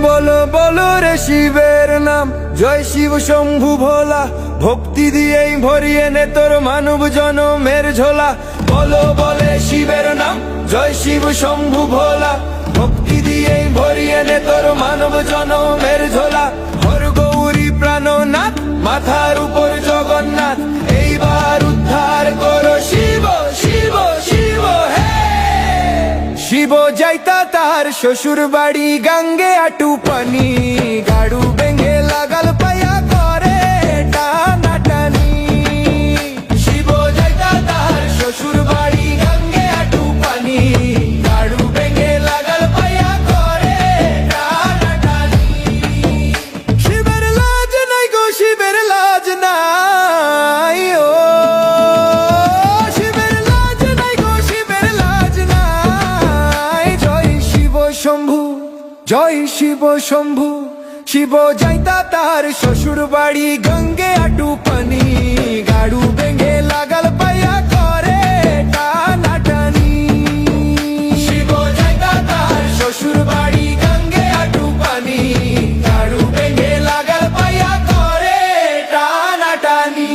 বলো বলো রে শিবের নাম, জয় শিব শম্ভু ভোলা। ভক্তি দিয়েই ভরিয়ে নে তোর মানব জনমের ঝোলা। বলো বলে শিবের নাম, জয় শিব শম্ভু ভোলা। ভক্তি দিয়েই ভরিয়ে নে তোর মানব জনমের ঝোলা। হর গৌরী প্রাণনাথ, মাথার উপর জগন্নাথ। এইবার উদ্ধার করো শিব শিব শিব হে। শিব যাইতা তার শ্বশুর বাড়ি, গাঙ্গে আটু পানি। গাড়ু বেঙ্গে লাগাল পায়া করে টানাটানি। শিব যাইতা তার শ্বশুর বাড়ি, গাঙ্গে আটু পানি। গাড়ু বেঙ্গে লাগাল পায়া করে টানাটানি। শিবের লাজ নাই গো, শিবের লাজ নাই। ও শিবের লাজ নাই গো, শিবের লাজ নাই। জয় শিব শম্ভু, জয় শিব শম্ভু। শিব যাইতা তার শ্বশুর বাড়ি, গঙ্গে আটু পানি। গাড়ু বেঙ্গে লাগাল পায়া করে টানাটানি। শিব যাইতা তার শ্বশুর বাড়ি, গঙ্গে আটু পানি। গাড়ু বেঙ্গে লাগাল পায়া করে টানাটানি।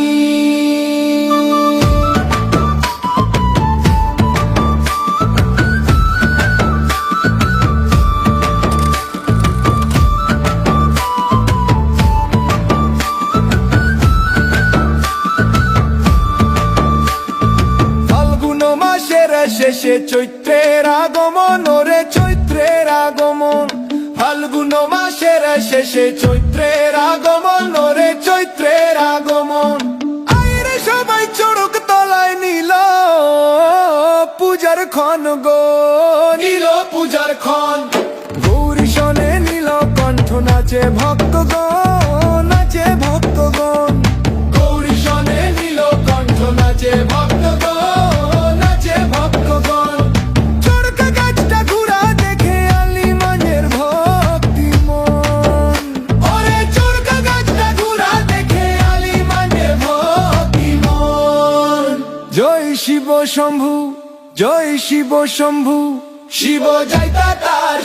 শেষে চৈত্রের আগমন, ওরে চৈত্রের আগমন। ফাল্গুন মাসের শেষে চৈত্রের আগমন, ওরে চৈত্রের আগমন। আইরে সবাই চড়ক তলায় নিল পূজার ক্ষণ গো, নিল পূজার ক্ষণ। গৌরী শোনে নীল কণ্ঠ, নাচে ভক্তগণ, নাচে ভক্তগণ। গৌরী শোনে নীল কণ্ঠ, নাচে ভক্তগণ, নাচে ভক্তগণ। চড়কা গাছটা ঘুরা দেখে আলিমানের ভক্তি মন। ওরে চড়কা গাছটা ঘুরা দেখে আলিমানের ভক্তি মন। জয় শিব শম্ভু, জয় শিব শম্ভু। শিব যাইতা তার